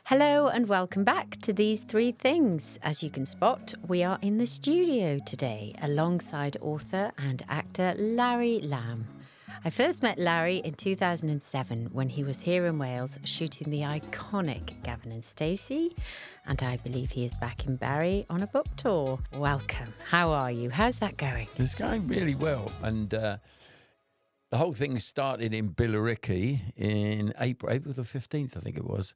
Hello and welcome back to These Three Things. As you can spot, we are in the studio today alongside author and actor Larry Lamb. I first met Larry in 2007 when he was here in Wales shooting the iconic Gavin and Stacey, and I believe he is back in Barry on a book tour. Welcome. How are you? How's that going? It's going really well, and the whole thing started in Billericay in April the 15th, I think it was.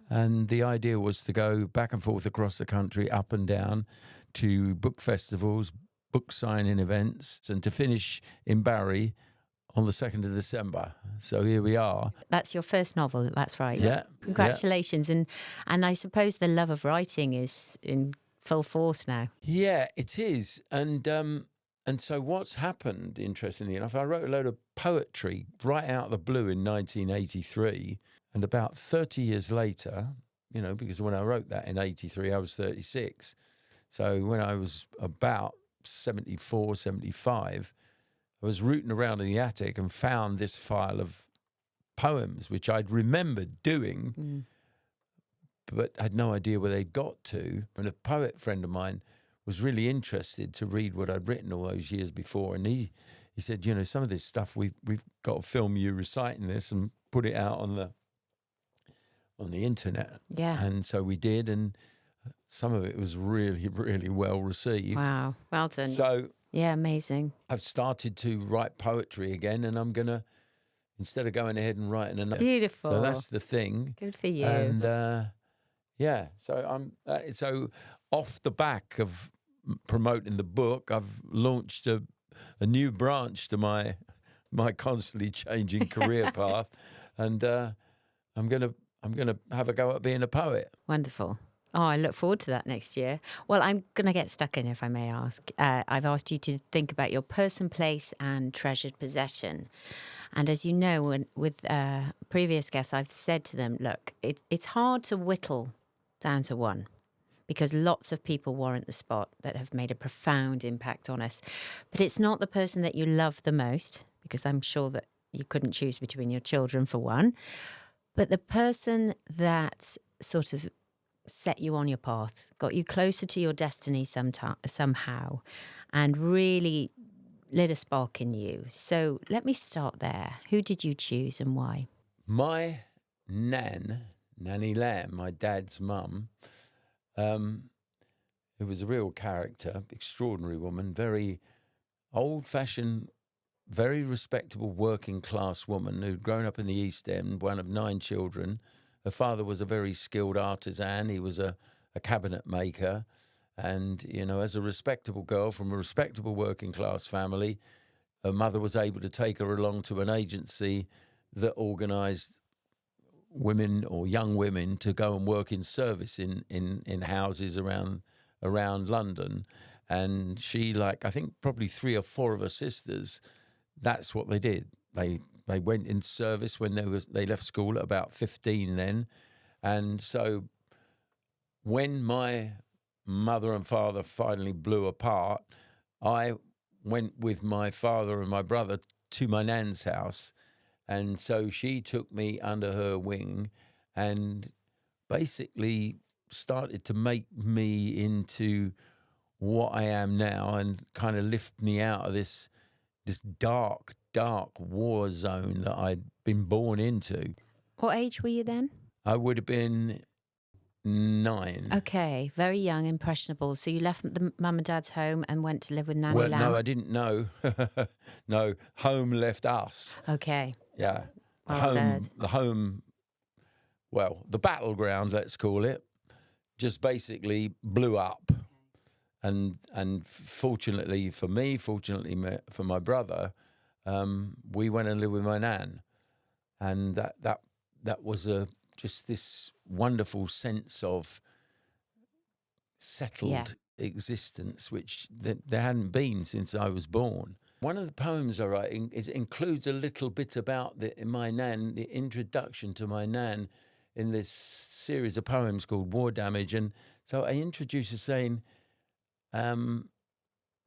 And the idea was to go back and forth across the country, up and down, to book festivals, book signing events, and to finish in Barry on the 2nd of December. So here we are. That's your first novel, that's right. Yeah. Congratulations. Yeah. And I suppose the love of writing is in full force now. Yeah, it is. And so what's happened, interestingly enough, I wrote a load of poetry right out of the blue in 1983. And about 30 years later, because when I wrote that in 83, I was 36. So when I was about 74, 75, I was rooting around in the attic and found this file of poems, which I'd remembered doing, but had no idea where they'd got to. And a poet friend of mine was really interested to read what I'd written all those years before. And he said, some of this stuff, we've got to film you reciting this and put it out on the internet. Yeah. And so we did, and some of it was really, really well received. Wow. Well done. So yeah, amazing. I've started to write poetry again, and I'm going to, instead of going ahead and writing another. Beautiful. So that's the thing. Good for you. And yeah, so so off the back of promoting the book, I've launched a new branch to my constantly changing career path, and I'm gonna have a go at being a poet. Wonderful. Oh, I look forward to that next year. Well, I'm going to get stuck in, if I may ask. I've asked you to think about your person, place, and treasured possession. And as you know, with previous guests, I've said to them, look, it's hard to whittle down to one, because lots of people warrant the spot that have made a profound impact on us. But it's not the person that you love the most, because I'm sure that you couldn't choose between your children, for one. But the person that sort of set you on your path, got you closer to your destiny somehow, and really lit a spark in you. So let me start there. Who did you choose and why? My Nanny Lamb, my dad's mum, who was a real character, extraordinary woman, very old-fashioned, very respectable working-class woman who'd grown up in the East End, one of 9 children. Her father was a very skilled artisan. He was a cabinet maker. And, as a respectable girl from a respectable working-class family, her mother was able to take her along to an agency that organised women or young women to go and work in service in houses around London. And she, I think probably 3 or 4 of her sisters, that's what they did. They went in service when they left school at about 15 then. And so when my mother and father finally blew apart, I went with my father and my brother to my nan's house. And so she took me under her wing and basically started to make me into what I am now, and kind of lift me out of this dark war zone that I'd been born into. What age were you then? I would have been 9. Okay, very young, impressionable. So you left the mum and dad's home and went to live with Nanny Lamb? Well, no, I didn't know. No, home left us. Okay. Yeah. Well said. The home, well, the battleground, let's call it, just basically blew up. And fortunately for me, fortunately for my brother, we went and lived with my nan. And that was just this wonderful sense of settled existence, which there hadn't been since I was born. One of the poems I write includes a little bit about my nan, the introduction to my nan in this series of poems called War Damage. And so I introduce her saying,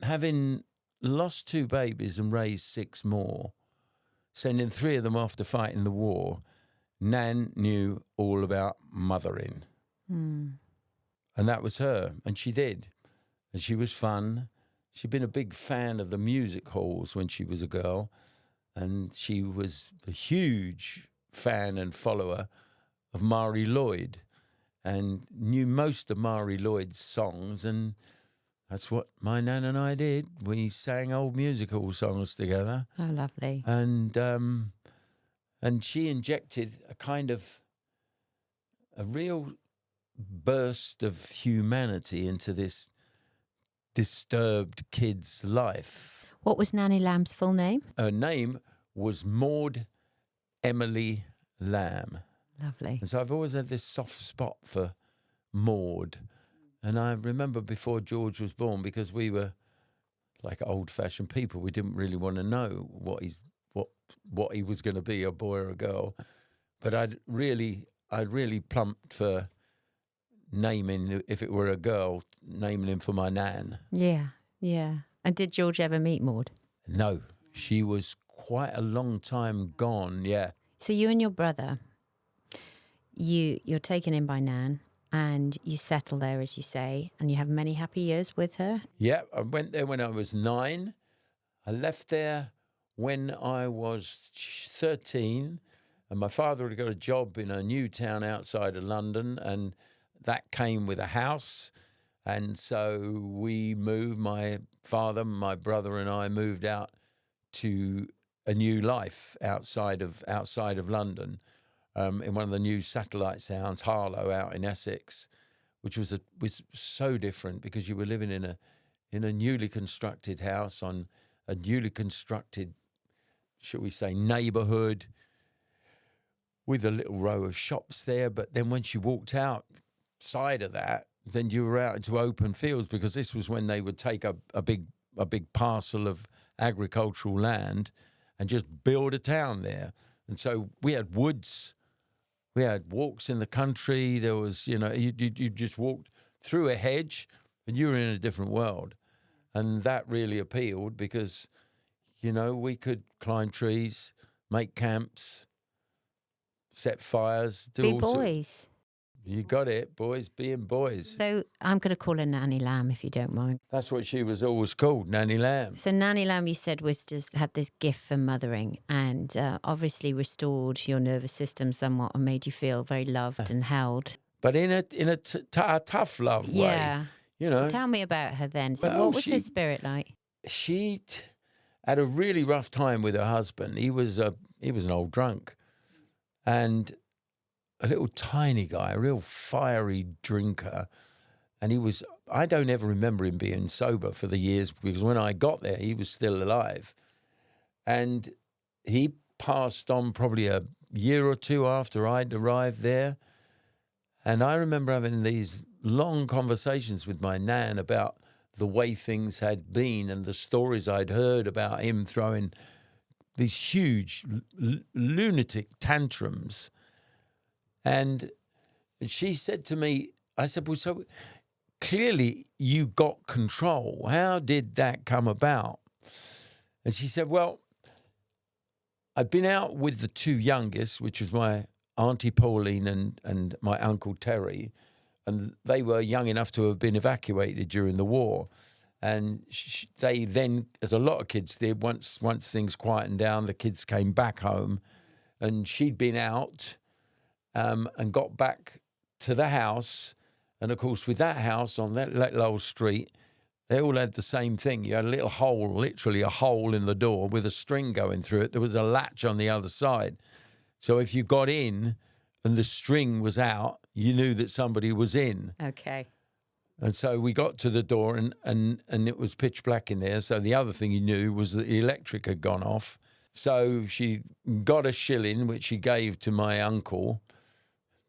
having lost 2 babies and raised 6 more, sending 3 of them off to fight in the war, Nan knew all about mothering. And that was her. And she did. And she was fun. She'd been a big fan of the music halls when she was a girl. And she was a huge fan and follower of Mari Lloyd and knew most of Mari Lloyd's songs. And that's what my nan and I did. We sang old musical songs together. Oh, lovely. And she injected a real burst of humanity into this disturbed kid's life. What was Nanny Lamb's full name? Her name was Maud Emily Lamb. Lovely. And so I've always had this soft spot for Maud. And I remember before George was born, because we were like old-fashioned people, we didn't really want to know what he was going to be, a boy or a girl. But I'd really plumped for naming, if it were a girl, naming him for my nan. Yeah, yeah. And did George ever meet Maud? No, she was quite a long time gone, yeah. So you and your brother, you're taken in by Nan and you settle there, as you say, and you have many happy years with her. Yeah, I went there when I was 9. I left there when I was 13, and my father had got a job in a new town outside of London, and that came with a house. And so we moved, my father, my brother and I moved out to a new life outside of London, in one of the new satellite towns, Harlow, out in Essex, which was so different because you were living in a newly constructed house on a newly constructed, shall we say, neighbourhood with a little row of shops there. But then once you walked outside of that, then you were out into open fields, because this was when they would take a big parcel of agricultural land and just build a town there. And so we had woods, we had walks in the country. There was, you just walked through a hedge and you were in a different world. And that really appealed because, we could climb trees, make camps, set fires, do Be all sorts. boys. You got it, boys, being boys. So I'm going to call her Nanny Lamb, if you don't mind. That's what she was always called, Nanny Lamb. So Nanny Lamb, you said, had this gift for mothering and obviously restored your nervous system somewhat and made you feel very loved and held. But in a tough love way. Yeah. Tell me about her then. So what was her spirit like? She had a really rough time with her husband. He was an old drunk. And a little tiny guy, a real fiery drinker. And I don't ever remember him being sober for the years, because when I got there, he was still alive. And he passed on probably a year or two after I'd arrived there. And I remember having these long conversations with my nan about the way things had been and the stories I'd heard about him throwing these huge lunatic tantrums. And she said to me, I said, well, so clearly you got control. How did that come about? And she said, well, I'd been out with the two youngest, which was my Auntie Pauline and my Uncle Terry, and they were young enough to have been evacuated during the war. And they then, as a lot of kids did, once things quietened down, the kids came back home, and she'd been out and got back to the house. And, of course, with that house on that little old street, they all had the same thing. You had a little hole, literally a hole in the door with a string going through it. There was a latch on the other side. So if you got in and the string was out, you knew that somebody was in. Okay. And so we got to the door and it was pitch black in there. So the other thing you knew was that the electric had gone off. So she got a shilling, which she gave to my uncle,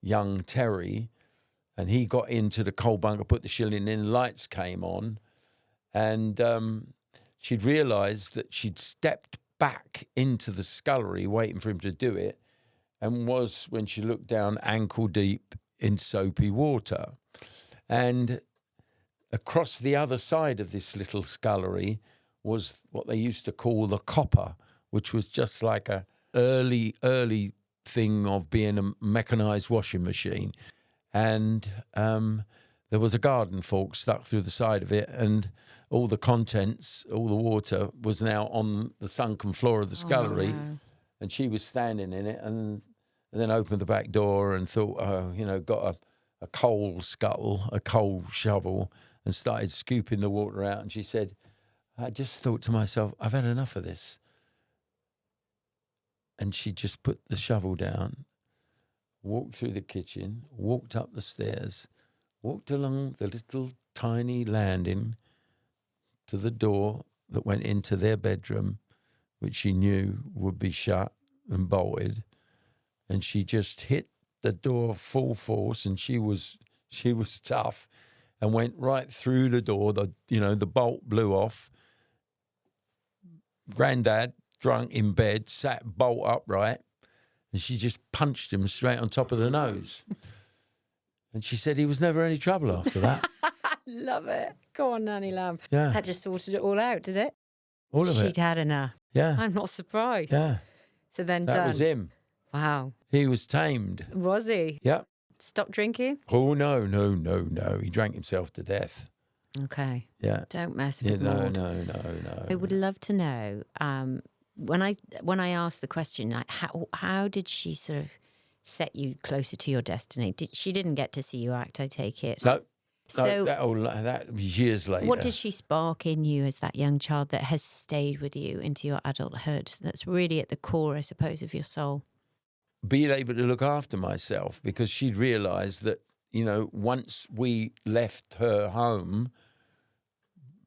young Terry, and he got into the coal bunker, put the shilling in, lights came on, and she'd realised that she'd stepped back into the scullery waiting for him to do it, and was, when she looked down, ankle deep in soapy water. And across the other side of this little scullery was what they used to call the copper, which was just like a early thing of being a mechanised washing machine. and there was a garden fork stuck through the side of it, and all the contents, all the water was now on the sunken floor of the scullery, and she was standing in it, and then opened the back door and thought, got a coal scuttle, a coal shovel, and started scooping the water out. And she said, I just thought to myself, I've had enough of this. And she just put the shovel down, walked through the kitchen, walked up the stairs, walked along the little tiny landing to the door that went into their bedroom, which she knew would be shut and bolted. And she just hit the door full force, and she was tough, and went right through the door. The bolt blew off. Grandad, drunk in bed, sat bolt upright, and she just punched him straight on top of the nose. And she said he was never any trouble after that. Love it. Go on, Nanny Lamb. Yeah. That just sorted it all out, did it? All of it. She'd had enough. Yeah. I'm not surprised. Yeah. So then That done. was him. Wow. He was tamed. Was he? Yeah. Stop drinking? Oh, no. He drank himself to death. Okay. Yeah. Don't mess Yeah, with no. Maud. I would love to know, when I asked the question, like, how did she sort of set you closer to your destiny? She didn't get to see you act, I take it. No. So that was years later. what did she spark in you as that young child that has stayed with you into your adulthood? That's really at the core, I suppose, of your soul. Being able to look after myself, because she'd realised that, once we left her home,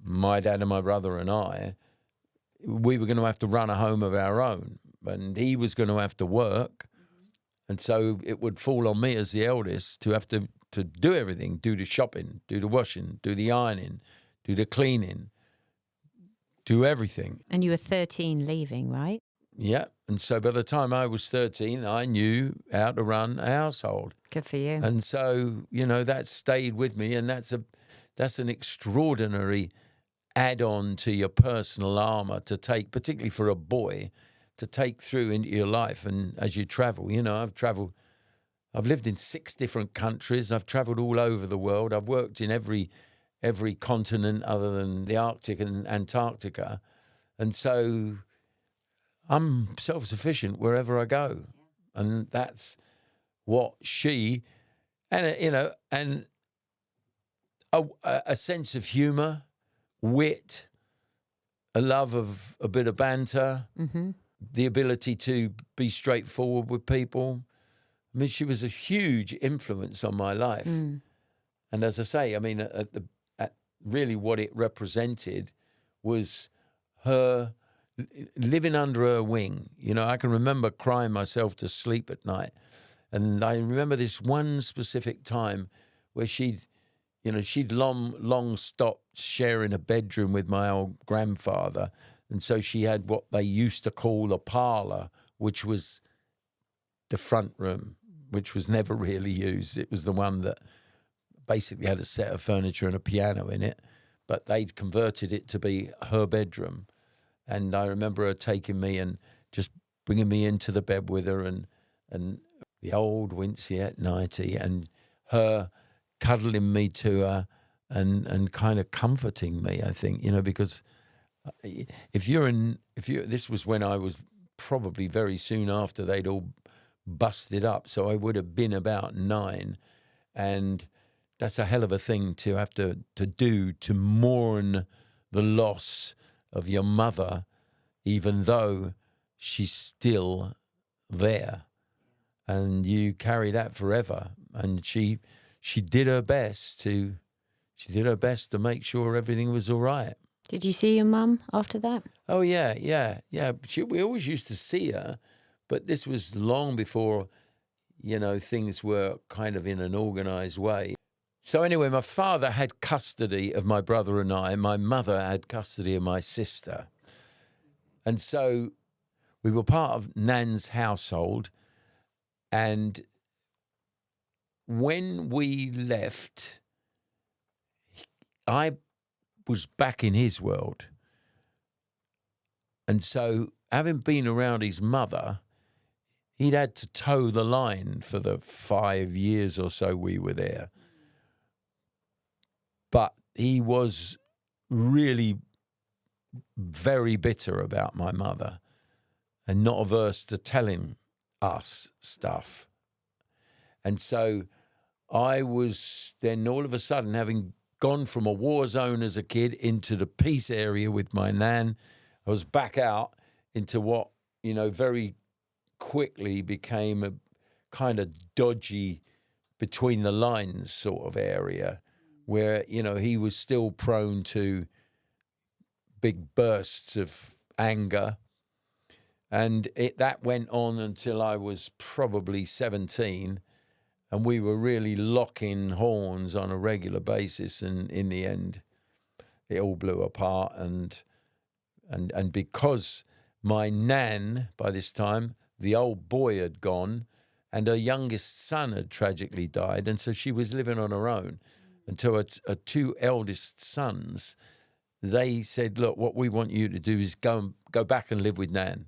my dad and my brother and I, we were going to have to run a home of our own, and he was going to have to work. And so it would fall on me as the eldest to have to do everything, do the shopping, do the washing, do the ironing, do the cleaning, do everything. And you were 13 leaving, right? Yeah. And so by the time I was 13, I knew how to run a household. Good for you. And so, that stayed with me, and that's an extraordinary add-on to your personal armour to take, particularly for a boy, to take through into your life. And as you travel, I've lived in 6 different countries. I've travelled all over the world. I've worked in every continent other than the Arctic and Antarctica. And so I'm self-sufficient wherever I go. And that's what she, and a sense of humour, wit, a love of a bit of banter, the ability to be straightforward with people. I mean, she was a huge influence on my life. And as I say, really what it represented was her living under her wing. I can remember crying myself to sleep at night. And I remember this one specific time where she'd long stopped sharing a bedroom with my old grandfather. And so she had what they used to call a parlour, which was the front room, which was never really used. It was the one that basically had a set of furniture and a piano in it, but they'd converted it to be her bedroom. And I remember her taking me and just bringing me into the bed with her, and the old Winciette nightie, and her cuddling me to her and kind of comforting me, I think, because this was when I was probably very soon after they'd all busted up, so I would have been about 9, and that's a hell of a thing to have to do, to mourn the loss of your mother, even though she's still there, and you carry that forever. And she did her best to make sure everything was all right. Did you see your mum after that? Oh yeah. We always used to see her, but this was long before, things were kind of in an organised way. So anyway, my father had custody of my brother and I. My mother had custody of my sister. And so we were part of Nan's household. And when we left, I was back in his world. And so, having been around his mother, he'd had to toe the line for the 5 years or so we were there. But he was really very bitter about my mother and not averse to telling us stuff. And so I was then all of a sudden, having gone from a war zone as a kid into the peace area with my nan, I was back out into what, very quickly became a kind of dodgy, between the lines sort of area where, he was still prone to big bursts of anger. And that went on until I was probably 17, and we were really locking horns on a regular basis. And in the end, it all blew apart. And because my nan, by this time, the old boy had gone, and her youngest son had tragically died, and so she was living on her own until her two eldest sons, they said, look, what we want you to do is go back and live with Nan.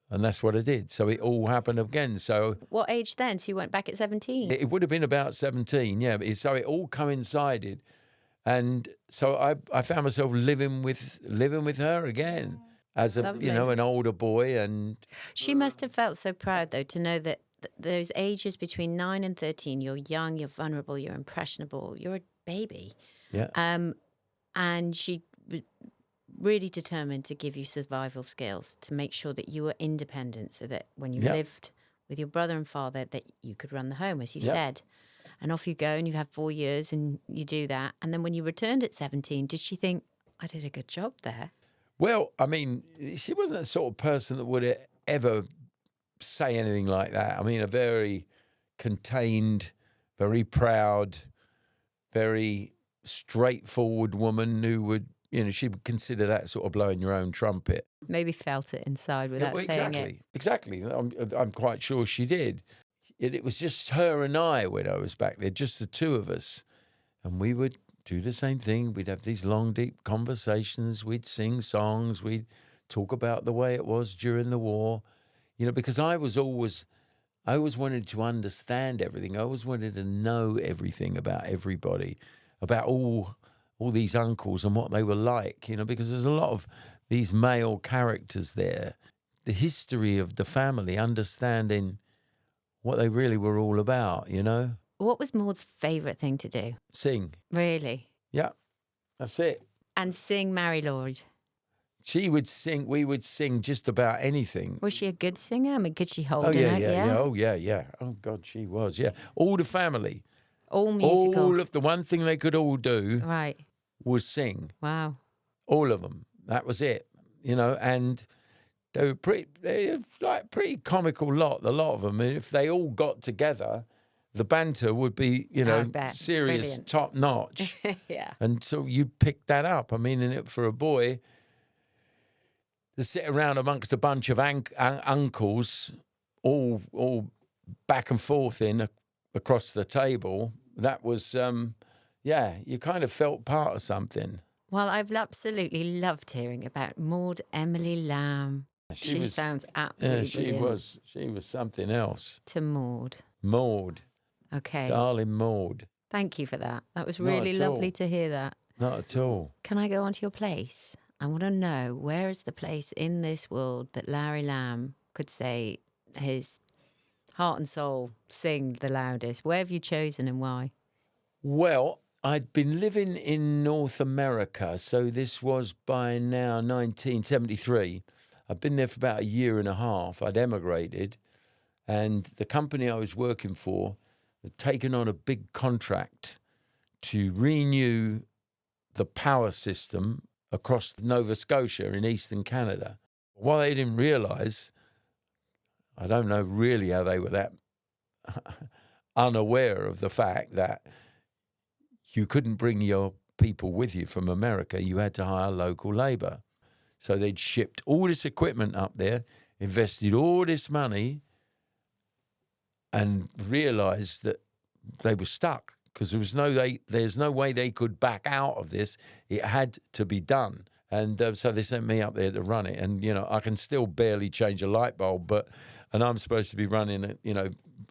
And that's what I did. So it all happened again. So what age then? So you went back at 17? it would have been about 17, yeah. So it all coincided. And so I found myself living with her again as Lovely. an older boy. And she must have felt so proud, though, to know that those ages between 9 and 13, you're young, you're vulnerable, you're impressionable, you're a baby. Yeah. And she was really determined to give you survival skills to make sure that you were independent, so that when you lived with your brother and father, that you could run the home, as you said. And off you go, and you have 4 years, and you do that. And then when you returned at 17, did she think, I did a good job there? Well, I mean, she wasn't the sort of person that would ever say anything like that. I mean, a very contained, very proud, very straightforward woman who would, she would consider that sort of blowing your own trumpet. Maybe felt it inside without saying it. Exactly. I'm quite sure she did. It was just her and I when I was back there, just the two of us. And we would do the same thing. We'd have these long, deep conversations. We'd sing songs. We'd talk about the way it was during the war. Because I always wanted to understand everything. I always wanted to know everything about everybody, about all these uncles and what they were like, because there's a lot of these male characters there. The history of the family, understanding what they really were all about, What was Maud's favourite thing to do? Sing. Really? Yeah, that's it. And sing Mary Lord? She would sing, we would sing just about anything. Was she a good singer? I mean, could she hold a note? Yeah. Oh, yeah. Oh, God, she was, yeah. All the family. All musical? All of the one thing they could all do was sing. Wow. All of them. That was it, and they were pretty comical lot, a lot of them. And if they all got together, the banter would be, serious, brilliant. top notch. Yeah. And so you pick that up. I mean, and for a boy to sit around amongst a bunch of uncles, all back and forth across the table, that was, you kind of felt part of something. Well, I've absolutely loved hearing about Maud Emily Lamb. She sounds absolutely brilliant. She was something else. To Maud. Maud. Okay. Darling Maud. Thank you for that. That was really lovely to hear that. Not at all. Can I go on to your place? I want to know, where is the place in this world that Larry Lamb could say his heart and soul sing the loudest? Where have you chosen and why? Well, I'd been living in North America, so this was by now 1973. I'd been there for about a year and a half. I'd emigrated, and the company I was working for had taken on a big contract to renew the power system across Nova Scotia in eastern Canada. What they didn't realise, I don't know really how they were that unaware of the fact that you couldn't bring your people with you from America. You had to hire local labour. So they'd shipped all this equipment up there, invested all this money, and realised that they were stuck because there's no way they could back out of this. It had to be done. And so they sent me up there to run it. And, I can still barely change a light bulb, but and I'm supposed to be running,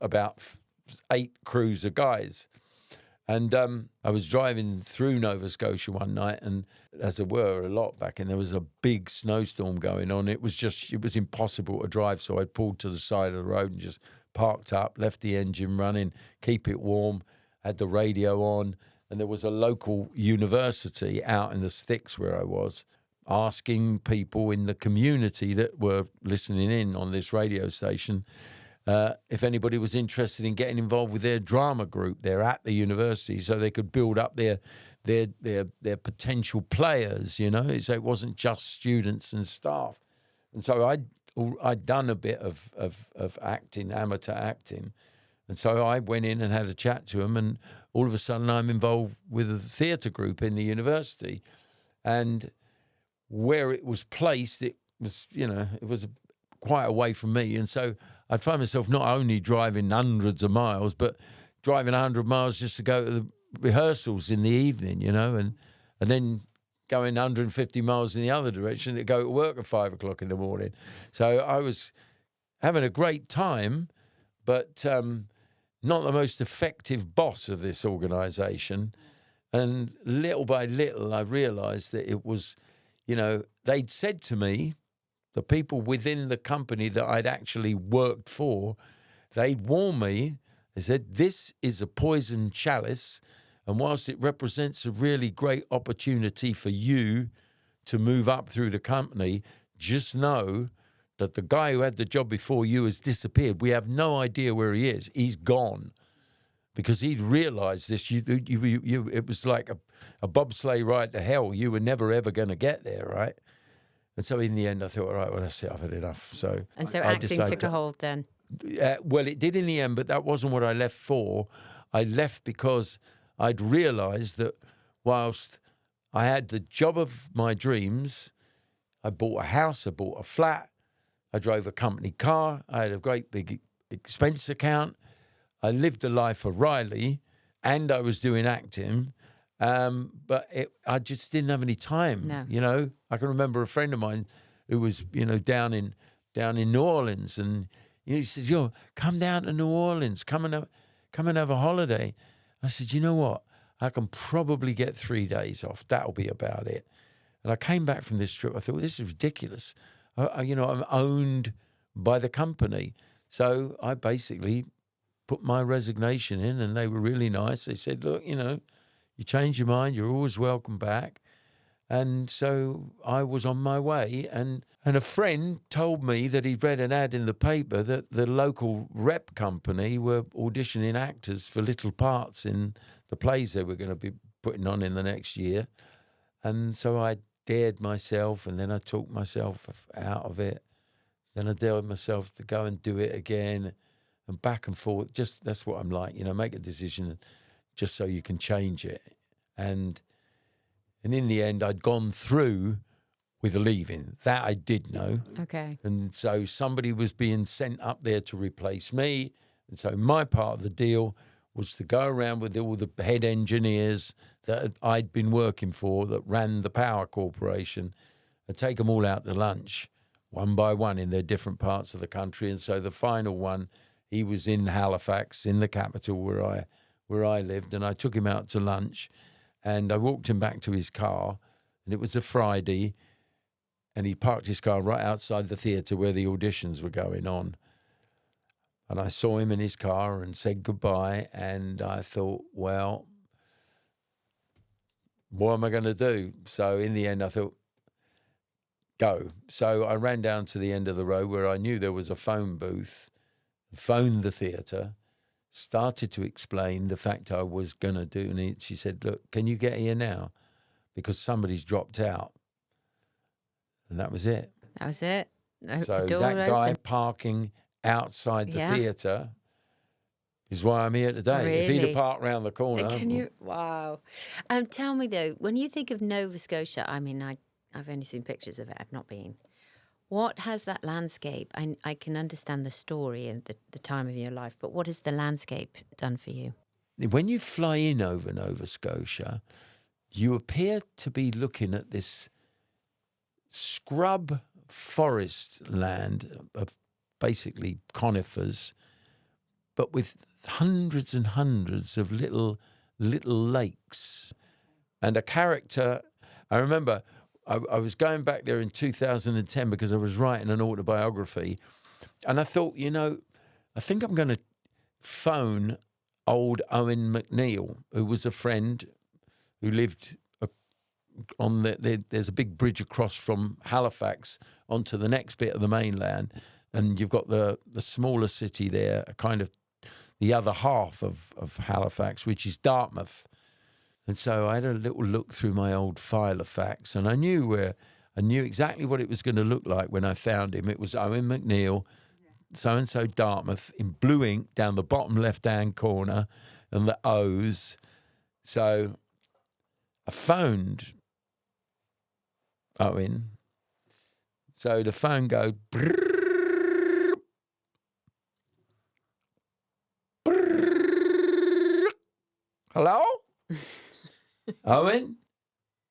about 8 crews of guys. And I was driving through Nova Scotia one night, and as there were a lot back in, there was a big snowstorm going on. It was impossible to drive, so I pulled to the side of the road and just parked up, left the engine running, keep it warm, had the radio on, and there was a local university out in the sticks where I was, asking people in the community that were listening in on this radio station if anybody was interested in getting involved with their drama group there at the university, so they could build up their potential players, so it wasn't just students and staff. And so I'd done a bit of acting, amateur acting, and so I went in and had a chat to them, and all of a sudden I'm involved with a theatre group in the university, and where it was placed, it was quite away from me, and so I'd find myself not only driving hundreds of miles, but driving 100 miles just to go to the rehearsals in the evening, and then going 150 miles in the other direction to go to work at 5 o'clock in the morning. So I was having a great time, but not the most effective boss of this organisation. And little by little, I realised that it was, they'd said to me, the people within the company that I'd actually worked for, they'd warned me. They said, this is a poison chalice, and whilst it represents a really great opportunity for you to move up through the company, just know that the guy who had the job before you has disappeared. We have no idea where he is. He's gone. Because he'd realised this. It was like a bobsleigh ride to hell. You were never, ever going to get there, right? And so in the end, I thought, all right, well, that's it. I've had enough. So acting took a hold then? Well, it did in the end, but that wasn't what I left for. I left because I'd realised that whilst I had the job of my dreams, I bought a house, I bought a flat, I drove a company car, I had a great big expense account, I lived the life of Riley, and I was doing acting. But I just didn't have any time. No. I can remember a friend of mine who was, down in New Orleans, and he said, "Yo, come down to New Orleans, come and have a holiday." I said, "You know what? I can probably get 3 days off. That'll be about it." And I came back from this trip. I thought, well, this is ridiculous. I'm owned by the company, so I basically put my resignation in, and they were really nice. They said, "Look, you change your mind, you're always welcome back." And so I was on my way, and a friend told me that he'd read an ad in the paper that the local rep company were auditioning actors for little parts in the plays they were going to be putting on in the next year. And so I dared myself, and then I talked myself out of it. Then I dared myself to go and do it again, and back and forth. Just that's what I'm like, make a decision just so you can change it. And in the end, I'd gone through with leaving. That I did know. Okay. And so somebody was being sent up there to replace me. And so my part of the deal was to go around with all the head engineers that I'd been working for that ran the power corporation and take them all out to lunch, one by one, in their different parts of the country. And so the final one, he was in Halifax, in the capital where I lived, and I took him out to lunch, and I walked him back to his car, and it was a Friday, and he parked his car right outside the theatre where the auditions were going on. And I saw him in his car and said goodbye, and I thought, well, what am I going to do? So in the end, I thought, go. So I ran down to the end of the road where I knew there was a phone booth, phoned the theatre, started to explain the fact I was going to do, and she said, "Look, can you get here now? Because somebody's dropped out." And that was it. That was it. So that guy parking outside the theatre is why I'm here today. Really? If he'd have parked round the corner. Wow. Tell me, though, when you think of Nova Scotia, I mean, I've only seen pictures of it. I've not been. What has that landscape? I can understand the story and the time of your life, but what has the landscape done for you? When you fly in over Nova Scotia, you appear to be looking at this scrub forest land of basically conifers, but with hundreds and hundreds of little lakes. And a character, I remember I was going back there in 2010 because I was writing an autobiography, and I thought, I think I'm going to phone old Owen McNeill, who was a friend who lived on there's a big bridge across from Halifax onto the next bit of the mainland, and you've got the smaller city there, kind of the other half of Halifax, which is Dartmouth. And so I had a little look through my old file of facts, and I knew exactly what it was going to look like when I found him. It was Owen McNeill, so-and-so Dartmouth, in blue ink down the bottom left-hand corner, and the O's. So I phoned Owen. So the phone goes, brrr, brrr. Hello? Owen?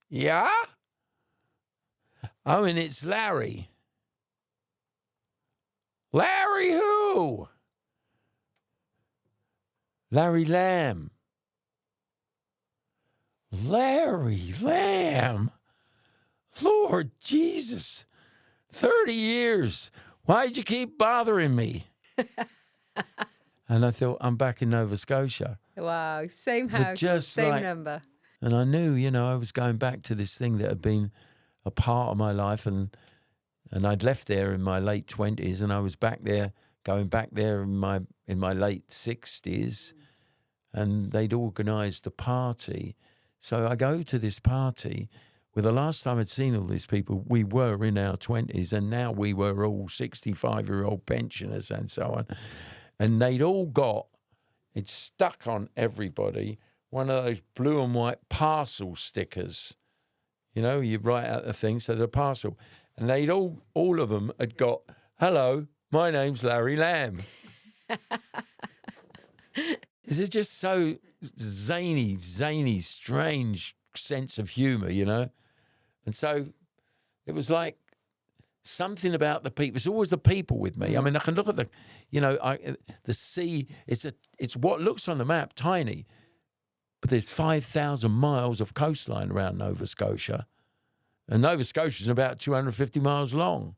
Yeah? Owen, it's Larry. Larry who? Larry Lamb. Larry Lamb? Lord Jesus, 30 years. Why'd you keep bothering me? And I thought, I'm back in Nova Scotia. Wow, same house, same number. And I knew, I was going back to this thing that had been a part of my life, and I'd left there in my late 20s, and I was going back there in my late 60s, and they'd organised a party. So I go to this party where the last time I'd seen all these people, we were in our 20s, and now we were all 65-year-old pensioners and so on. And they'd all got, it stuck on everybody, one of those blue and white parcel stickers. You write out the thing, so the parcel. And they'd all of them had got, hello, my name's Larry Lamb. Is it just so zany, strange sense of humour, And so it was like something about the people. It's always the people with me. I mean, I can look at the sea. It's what looks on the map tiny, but there's 5,000 miles of coastline around Nova Scotia, and Nova Scotia is about 250 miles long,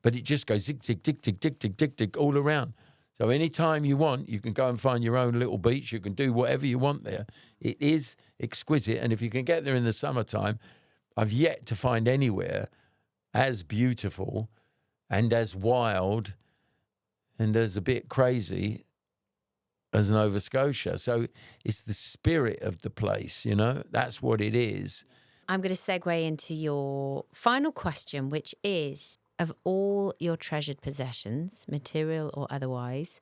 but it just goes zig, zig, zig, zig, zig, zig, zig, zig, all around. So anytime you want, you can go and find your own little beach. You can do whatever you want there. It is exquisite, and if you can get there in the summertime, I've yet to find anywhere as beautiful and as wild and as a bit crazy as Nova Scotia. So it's the spirit of the place, That's what it is. I'm going to segue into your final question, which is, of all your treasured possessions, material or otherwise,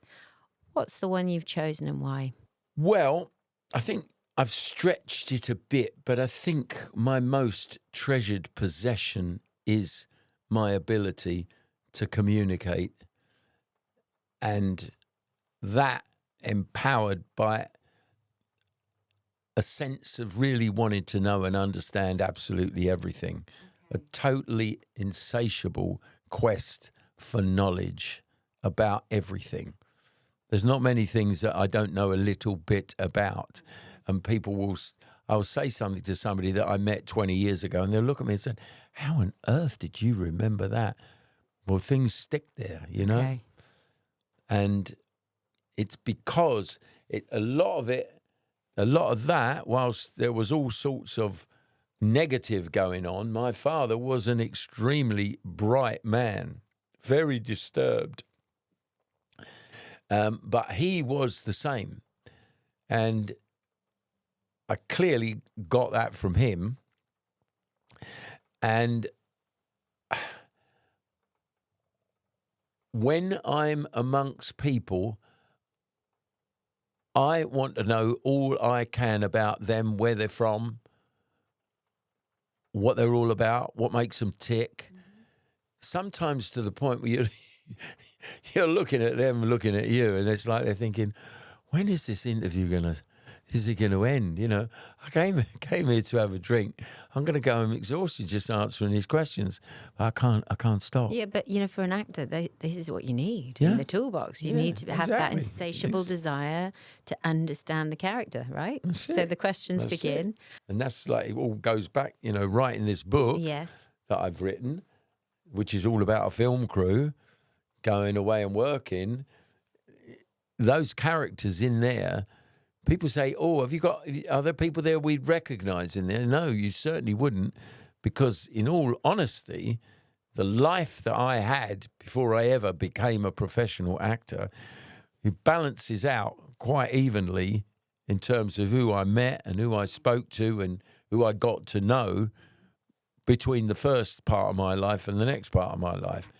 what's the one you've chosen and why? Well, I think I've stretched it a bit, but I think my most treasured possession is my ability to communicate, and that empowered by a sense of really wanting to know and understand absolutely everything. A totally insatiable quest for knowledge about everything. There's not many things that I don't know a little bit about. And I'll say something to somebody that I met 20 years ago, and they'll look at me and say, how on earth did you remember that? Well, things stick there, Okay. And it's because a lot of that, whilst there was all sorts of negative going on, my father was an extremely bright man, very disturbed. But he was the same. And I clearly got that from him. And when I'm amongst people, I want to know all I can about them, where they're from, what they're all about, what makes them tick. Sometimes to the point where you're looking at them looking at you, and it's like they're thinking, when is this interview going to is it going to end? You know, I came here to have a drink. I'm going to go home exhausted just answering these questions. But I can't stop. Yeah, but for an actor, this is what you need Yeah. in the toolbox. You Yeah, need to have that exactly. insatiable desire to understand the character, right? So it. the questions That's begin. it. And that's like, it all goes back, writing this book Yes. that I've written, which is all about a film crew going away and working. Those characters in there, people say, "Oh, are there people there we'd recognise in there?" No, you certainly wouldn't, because in all honesty, the life that I had before I ever became a professional actor, it balances out quite evenly in terms of who I met and who I spoke to and who I got to know between the first part of my life and the next part of my life.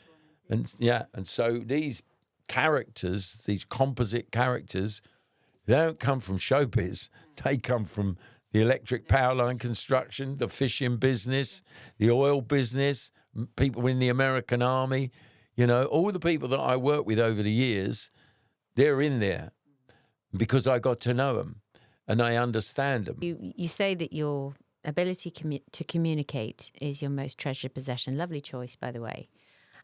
And so these characters, these composite characters, they don't come from showbiz. They come from the electric power line construction, the fishing business, the oil business, people in the American Army. All the people that I worked with over the years, they're in there because I got to know them and I understand them. You say that your ability to communicate is your most treasured possession. Lovely choice, by the way.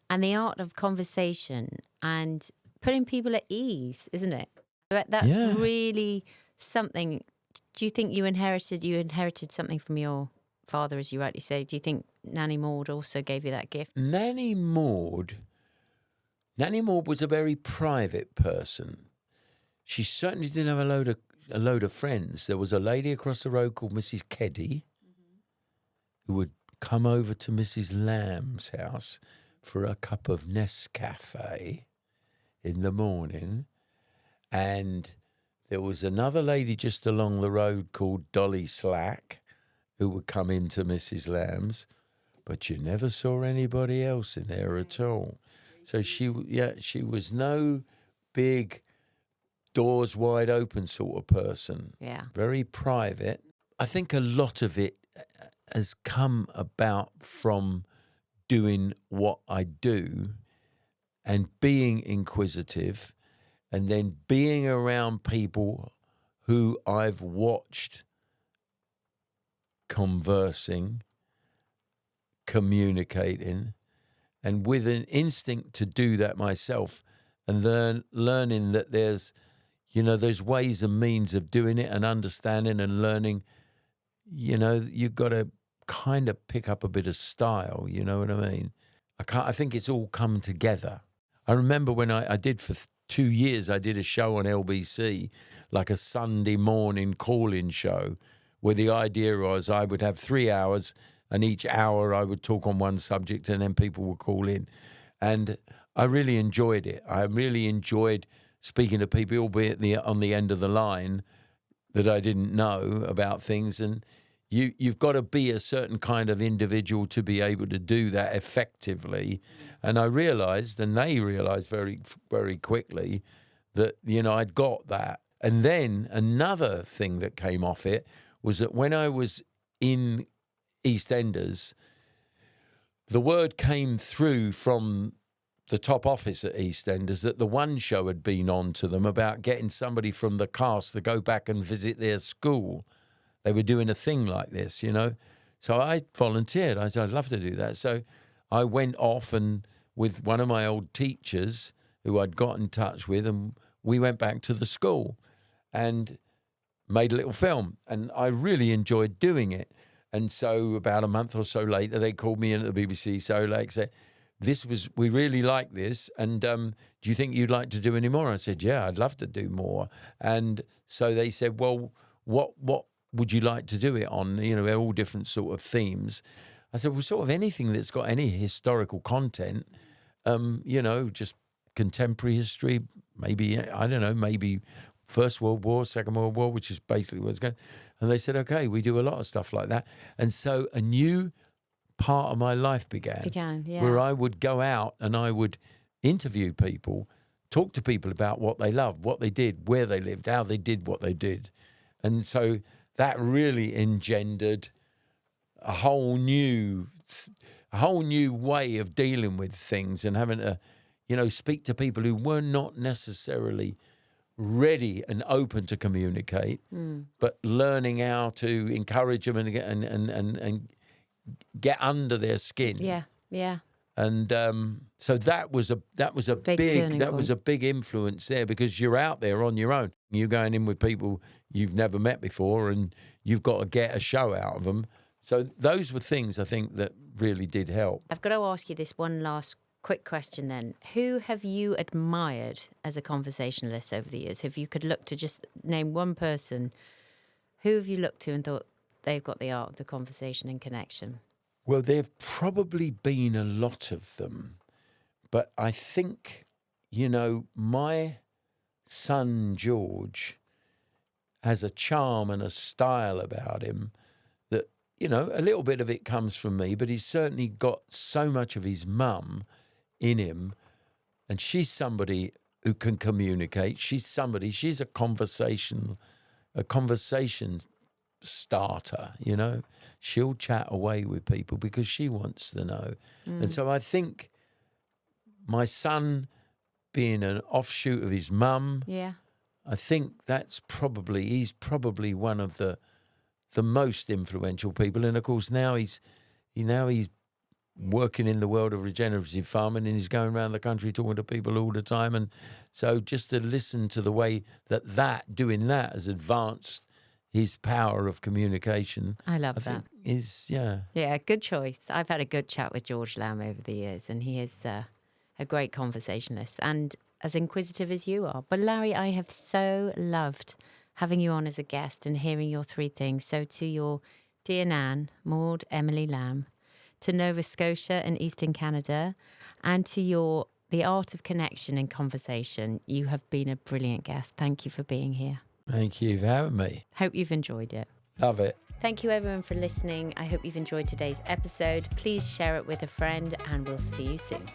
And the art of conversation and putting people at ease, isn't it? That's really something. Do you think you inherited something from your father, as you rightly say? Do you think Nanny Maud also gave you that gift? Nanny Maud was a very private person. She certainly didn't have a load of friends. There was a lady across the road called Mrs. Keddy, who would come over to Mrs. Lamb's house for a cup of Nescafe in the morning. And there was another lady just along the road called Dolly Slack, who would come into Mrs. Lamb's, but you never saw anybody else in there at all. So she was no big doors wide open sort of person. Yeah. Very private. I think a lot of it has come about from doing what I do and being inquisitive and then being around people who I've watched conversing, communicating, and with an instinct to do that myself and learning that there's ways and means of doing it and understanding and learning. You've got to kind of pick up a bit of style, you know what I mean? I think it's all come together. I remember when I did for 2 years, I did a show on LBC, like a Sunday morning call-in show, where the idea was I would have 3 hours and each hour I would talk on one subject and then people would call in. And I really enjoyed it. I really enjoyed speaking to people, albeit on the end of the line, that I didn't know about things. And you've got to be a certain kind of individual to be able to do that effectively. And I realised, and they realised very, very quickly, that, I'd got that. And then another thing that came off it was that when I was in EastEnders, the word came through from the top office at EastEnders that the One Show had been on to them about getting somebody from the cast to go back and visit their school. They were doing a thing like this, So I volunteered. I said, I'd love to do that. So I went off and with one of my old teachers who I'd got in touch with, and we went back to the school and made a little film. And I really enjoyed doing it. And so about a month or so later, they called me in at the BBC. So like said, we really like this. And do you think you'd like to do any more? I said, yeah, I'd love to do more. And so they said, well, what would you like to do it on? They're all different sort of themes. I said, well, sort of anything that's got any historical content, just contemporary history, maybe, I don't know, maybe First World War, Second World War, which is basically what's going. And they said, okay, we do a lot of stuff like that. And so a new part of my life began, yeah. where I would go out and I would interview people, talk to people about what they loved, what they did, where they lived, how they did what they did. And so that really engendered a whole new way of dealing with things and having to, speak to people who were not necessarily ready and open to communicate, but learning how to encourage them and get under their skin. Yeah, yeah. And so that was a big influence there, because you're out there on your own. You're going in with people you've never met before, and you've got to get a show out of them. So those were things I think that really did help. I've got to ask you this one last quick question then. Who have you admired as a conversationalist over the years? If you could look to just name one person, who have you looked to and thought they've got the art of the conversation and connection? Well, there have probably been a lot of them, but I think, my son George has a charm and a style about him that, a little bit of it comes from me, but he's certainly got so much of his mum in him, and she's somebody who can communicate. She's a conversation starter, She'll chat away with people because she wants to know. And so I think my son being an offshoot of his mum, I think he's probably one of the most influential people. And of course now he's working in the world of regenerative farming, and he's going around the country talking to people all the time. And so just to listen to the way doing that has advanced his power of communication. I love that. Yeah, good choice. I've had a good chat with George Lamb over the years, and he is a great conversationalist and as inquisitive as you are. But Larry, I have so loved having you on as a guest and hearing your three things. So to your dear Nan, Maud Emily Lamb, to Nova Scotia and Eastern Canada, and to the art of connection and conversation, you have been a brilliant guest. Thank you for being here. Thank you for having me. Hope you've enjoyed it. Love it. Thank you everyone for listening. I hope you've enjoyed today's episode. Please share it with a friend, and we'll see you soon.